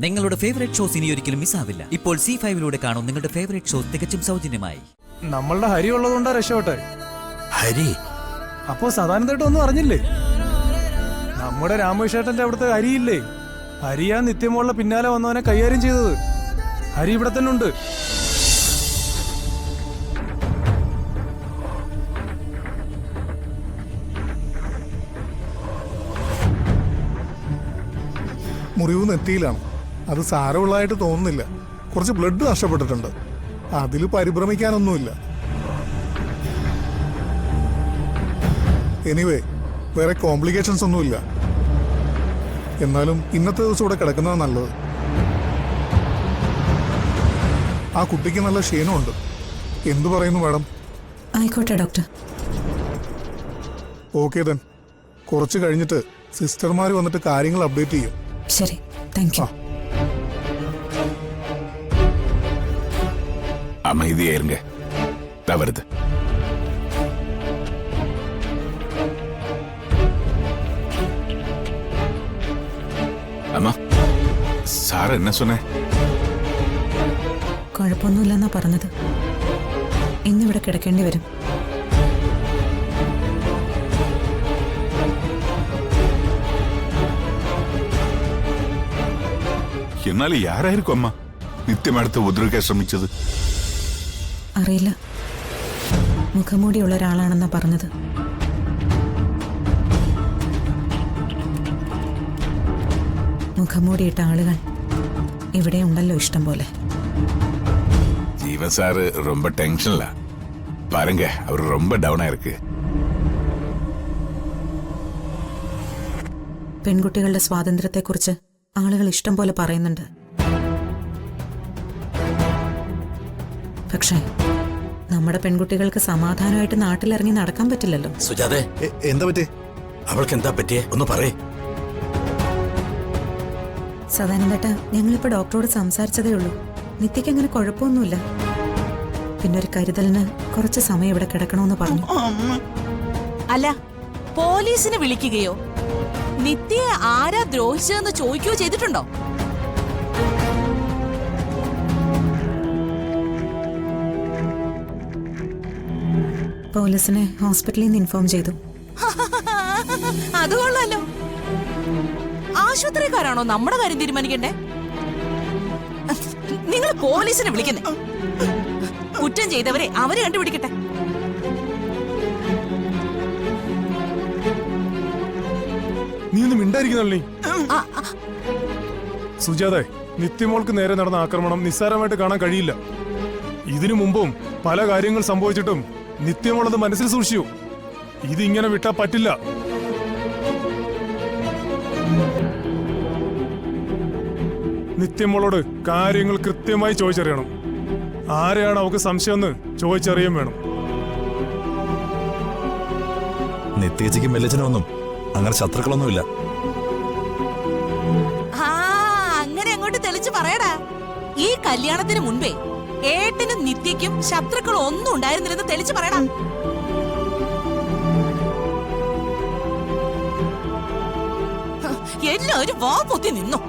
നിങ്ങളുടെ favourite shows ഇനി ഒരിക്കലും മിസ്സാവില്ല. ഇപ്പോൾ C5 കാണും നിങ്ങളുടെ ഫേവറേറ്റ് ഷോസ് തികച്ചും സൗജന്യമായി. നമ്മളുടെ ഹരി ഉള്ളതുകൊണ്ടാ രക്ഷപ്പെട്ടെ. ഹരി അപ്പോ സദാനന്ദേട്ടം ഒന്നും അറിഞ്ഞില്ലേ? നമ്മുടെ രാമേഷേട്ടന്റെ അവിടുത്തെ ഹരിയില്ലേ, ഹരിയാ നിത്യമോളുടെ പിന്നാലെ വന്നവനെ കൈകാര്യം ചെയ്തത്. ഹരി ഇവിടെ തന്നെ ഉണ്ട്. മുറിവ് നെറ്റിയിലാണ്. അത് സാരമുള്ളതായിട്ട് തോന്നുന്നില്ല. കുറച്ച് ബ്ലഡ് നഷ്ടപ്പെട്ടിട്ടുണ്ട്. അതിൽ പരിഭ്രമിക്കാനൊന്നുമില്ല. എനിവേ വേറെ കോംപ്ലിക്കേഷൻസ് ഒന്നുമില്ല. എന്നാലും ഇന്നത്തെ ദിവസം ഇവിടെ കിടക്കുന്നതാണ് നല്ലത്. ആ കുട്ടിക്ക് നല്ല ക്ഷീണമുണ്ട്. എന്തു പറയുന്നു മാഡം? ആയിക്കോട്ടെ ഡോക്ടർ. Okay then. കുറച്ച് കഴിഞ്ഞിട്ട് സിസ്റ്റർമാർ വന്നിട്ട് കാര്യങ്ങൾ അപ്ഡേറ്റ് ചെയ്യും. ശരി, താങ്ക് യു. அமைதியா இருங்க, தவறுது. அம்மா, சார் என்ன சொன்ன? കുഴപ്പമൊന്നുമില്ലെന്നാ പറഞ്ഞത്. ഇന്നിവിടെ കിടക്കേണ്ടി വരും. എന്നാലും യാരായിരിക്കും അമ്മ നിത്യമടുത്ത് ഉപദ്രവിക്കാൻ ശ്രമിച്ചത്? അറിയില്ല. മുഖംമൂടിയുള്ള ഒരാളാണെന്നാ പറഞ്ഞത്. മുഖംമൂടിയിട്ട ആളുകൾ ഇവിടെ ഉണ്ടല്ലോ ഇഷ്ടം പോലെ. ജീവൻ സാറ് ரொம்ப ടെൻഷനില്ല. பாருங்க, அவர் ரொம்ப டவுனா இருக்கு. പെൺകുട്ടികളുടെ സ്വാതന്ത്ര്യത്തെക്കുറിച്ച് ആളുകൾ ഇഷ്ടം പോലെ പറയുന്നുണ്ട്. പക്ഷേ നമ്മുടെ പെൺകുട്ടികൾക്ക് സമാധാനമായിട്ട് നാട്ടിലിറങ്ങി നടക്കാൻ പറ്റില്ലല്ലോ. സുജാതെ, എന്താ പറ്റി? അവൾക്ക് എന്താ പറ്റിയേ? ഒന്ന് പറയേ. സദാനന്ദേട്ടാ, ഞങ്ങളിപ്പോ ഡോക്ടറോട് സംസാരിച്ചതേ ഉള്ളൂ. നിത്യക്ക് അങ്ങനെ കുഴപ്പമൊന്നുമില്ല. പിന്നെ ഒരു കരുതലിന് കുറച്ച് സമയം ഇവിടെ കിടക്കണമെന്ന് പറഞ്ഞു. അല്ല, പോലീസിനെ വിളിക്കുകയോ നിത്യയെ ആരാ ദ്രോഹിച്ചതെന്ന് ചോദിക്കുകയോ ചെയ്തിട്ടുണ്ടോ? പോലീസിനെ ഹോസ്പിറ്റലിൽ നിന്ന് ഇൻഫോം ചെയ്തു. അതുകൊള്ളല്ലോ. ആശുപത്രിക്കാരാണോ നമ്മുടെ കാര്യം തീരുമാനിക്കണ്ടേ? നിങ്ങൾ പോലീസിനെ വിളിക്കുന്നേ. കുറ്റം ചെയ്തവരെ അവര് കണ്ടുപിടിക്കട്ടെ. നീ ഒന്നും മിണ്ടായിരിക്കുന്നല്ലേ? സുജാതെ, നിത്യമോൾക്ക് നേരെ നടന്ന ആക്രമണം നിസ്സാരമായിട്ട് കാണാൻ കഴിയില്ല. ഇതിനു മുമ്പും പല കാര്യങ്ങൾ സംഭവിച്ചിട്ടും നിത്യമോളത് മനസ്സിൽ സൂക്ഷിച്ചു. ഇതിങ്ങനെ വിട്ടാ പറ്റില്ല. നിത്യമോളോട് കാര്യങ്ങൾ കൃത്യമായി ചോദിച്ചറിയണം. ആരെയാണ് അവക്ക് സംശയമെന്ന് ചോദിച്ചറിയാൻ വേണം. നിത്യേച്ചിക്കും വെല്ലച്ചനൊന്നും അങ്ങനെ ശത്രുക്കളൊന്നുമില്ല. അങ്ങനെ അങ്ങോട്ട് തെളിച്ച് പറയടാ. ഈ കല്യാണത്തിന് മുൻപേ ഏട്ടനും നിത്യയ്ക്കും ശത്രുക്കൾ ഒന്നും ഉണ്ടായിരുന്നില്ലെന്ന് തെളിച്ച് പറയടാ. എല്ലാവരും വാ പൊത്തി നിന്നു.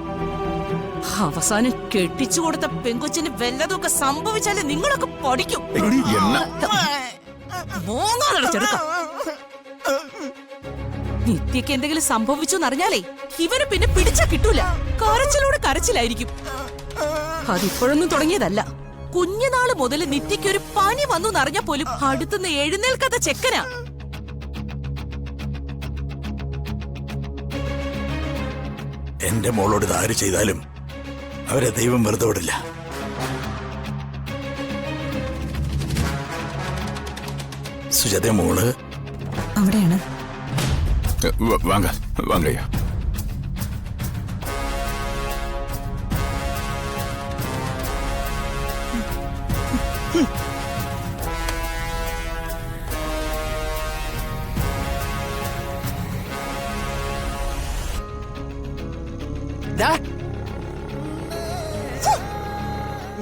അവസാനം കെട്ടിച്ചു കൊടുത്ത പെങ്കൊച്ചിന് വല്ലതൊക്കെ സംഭവിച്ചാലേ നിങ്ങളൊക്കെ പഠിക്കും. നിത്യക്ക് എന്തെങ്കിലും സംഭവിച്ചു എന്നറിഞ്ഞാലേ ഇവന് പിന്നെ പിടിച്ചാ കിട്ടൂല. കരച്ചിലൂടെ കരച്ചിലായിരിക്കും. അതിപ്പോഴൊന്നും തുടങ്ങിയതല്ല. കുഞ്ഞുനാള് മുതൽ നിത്യക്ക് ഒരു പനി വന്നു എന്നറിഞ്ഞാ പോലും അടുത്തുനിന്ന് എഴുന്നേൽക്കാത്ത ചെക്കനാ. എന്റെ മോളോട് ഇത് ആര് ചെയ്താലും അവരെ ദൈവം വെറുതെ വിടില്ല. സുജാത മോള് അവിടെയാണ്. വാങ്ങ വാങ്ങയ്യ.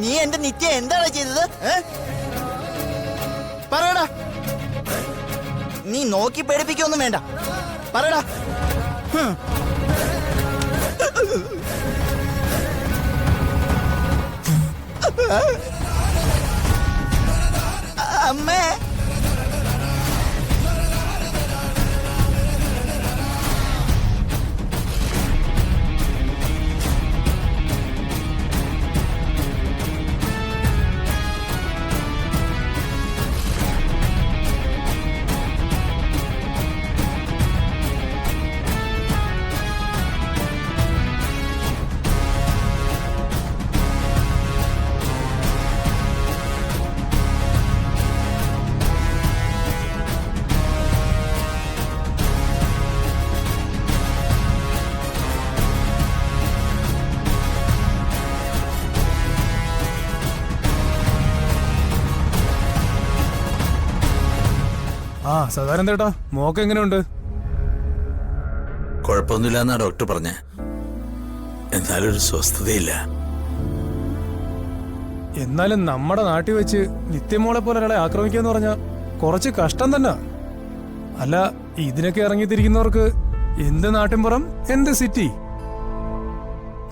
നീ എന്റെ നിത്യ എന്താണ് ചെയ്തത്? പറയടാ. നീ നോക്കി പേടിപ്പിക്കൊന്നും വേണ്ട. പറയടാ. അമ്മേ. ആ സദാനന്ദേട്ടാ, മോക്ക് എങ്ങനെയുണ്ട്? കുഴപ്പമൊന്നുമില്ല എന്നാ ഡോക്ടർ പറഞ്ഞ. എന്നാലും ഒരു സ്വസ്ഥതയില്ല. എന്നാലും നമ്മുടെ നാട്ടിൽ വെച്ച് നിത്യമോളെ പോലെ ഒരാളെ ആക്രമിക്കാന്ന് പറഞ്ഞ കുറച്ച് കഷ്ടം തന്നെ. അല്ല, ഇതിനൊക്കെ ഇറങ്ങിത്തിരിക്കുന്നവർക്ക് എന്ത് നാട്ടിൻപുറം, എന്ത് സിറ്റി.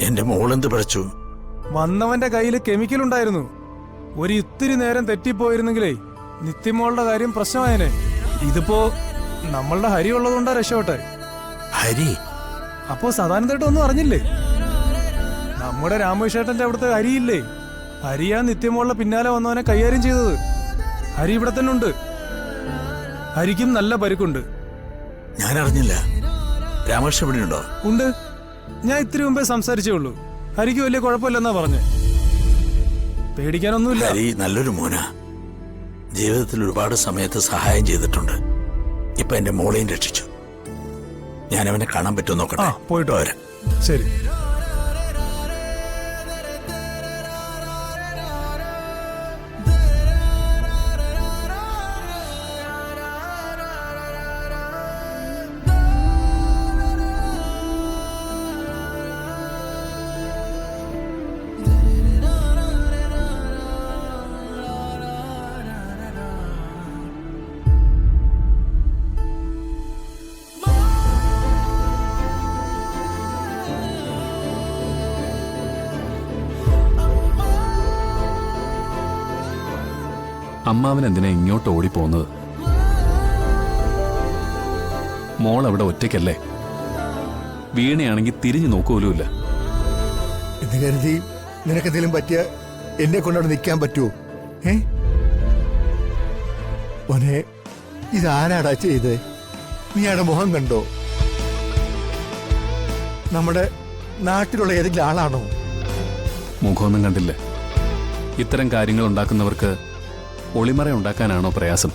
എന്റെ മോളെന്ത് പഠിച്ചു? വന്നവന്റെ കയ്യിൽ കെമിക്കൽ ഉണ്ടായിരുന്നു. ഒരു ഇത്തിരി നേരം തെറ്റിപ്പോയിരുന്നെങ്കിലേ നിത്യമോളുടെ കാര്യം പ്രശ്നമായനെ. ഇതിപ്പോ നമ്മളുടെ ഹരി ഉള്ളതുകൊണ്ടാ രക്ഷപ്പെട്ടെ. ഹരി? അപ്പോ സദാനന്ദേട്ട ഒന്നും അറിഞ്ഞില്ലേ? നമ്മുടെ രാമേഷേട്ടന്റെ അവിടുത്തെ ഹരിയില്ലേ, ഹരിയാ നിത്യമോളുടെ പിന്നാലെ വന്നവനെ കൈകാര്യം ചെയ്തത്. ഹരി ഇവിടെ തന്നെ ഉണ്ട്. ഹരിക്കും നല്ല പരിക്കുണ്ട്. ഞാൻ അറിഞ്ഞില്ല. രാമകൃഷ്ണൻ ഇവിടെ ഉണ്ടോ? ഉണ്ട്. ഞാൻ ഇത്തിരി മുമ്പേ സംസാരിച്ചേ ഉള്ളൂ. ഹരിക്ക് വലിയ കുഴപ്പമില്ലെന്നാ പറഞ്ഞേ. പേടിക്കാനൊന്നുമില്ല. ഹരി നല്ലൊരു മോനാ. ജീവിതത്തിൽ ഒരുപാട് സമയത്ത് സഹായം ചെയ്തിട്ടുണ്ട്. ഇപ്പൊ എന്റെ മോളെയും രക്ഷിച്ചു. ഞാൻ അവനെ കാണാൻ പറ്റുമോ നോക്കട്ടെ. പോയിട്ട് വരാം. ശരി. അമ്മാവൻ എന്തിനാ ഇങ്ങോട്ട് ഓടിപ്പോന്നത്? മോൾ അവിടെ ഒറ്റയ്ക്കല്ലേ? വീണയാണെങ്കിൽ തിരിഞ്ഞു നോക്കൂലുമില്ല. എന്ന് കരുതി നിനക്കെന്തെങ്കിലും പറ്റിയ എന്നെ കൊണ്ടവിടെ നിൽക്കാൻ പറ്റുമോ? ഓനെ ഇതാരാടാ ചെയ്ത്? നീയുടെ മുഖം കണ്ടോ? നമ്മുടെ നാട്ടിലുള്ള ഏതെങ്കിലും ആളാണോ? മുഖമൊന്നും കണ്ടില്ല. ഇത്തരം കാര്യങ്ങൾ ഉണ്ടാക്കുന്നവർക്ക് ഒളിമറ ഉണ്ടാക്കാനാണോ പ്രയാസം?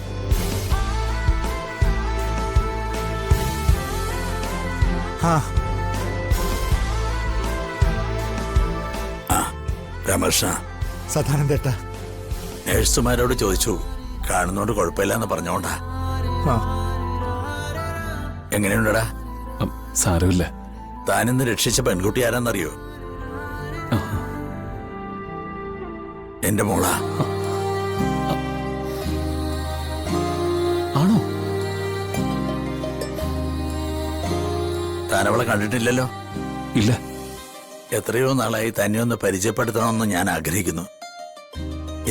രാമകൃഷ്ണ, സദാനന്ദേട്ട, നേഴ്സുമാരോട് ചോദിച്ചു. കാണുന്നോണ്ട് കുഴപ്പമില്ല എന്ന് പറഞ്ഞോണ്ടാ. എങ്ങനെയുണ്ടടാ? സാരമില്ല. താനിന്ന് രക്ഷിച്ച പെൺകുട്ടി ആരാന്നറിയോ? എന്റെ മോളാ. ആണോ? താനവളെ കണ്ടിട്ടില്ലല്ലോ? ഇല്ല. എത്രയോ നാളായി തന്നെ ഒന്ന് പരിചയപ്പെടുത്തണമെന്ന് ഞാൻ ആഗ്രഹിക്കുന്നു.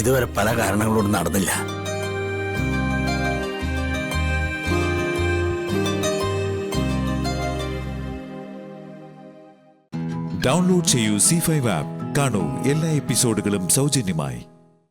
ഇതുവരെ പല കാരണങ്ങളോടും നടന്നില്ല. ഡൗൺലോഡ് ചെയ്യൂ C5 ആപ്പ്. കാണൂ എല്ലാ എപ്പിസോഡുകളും സൗജന്യമായി.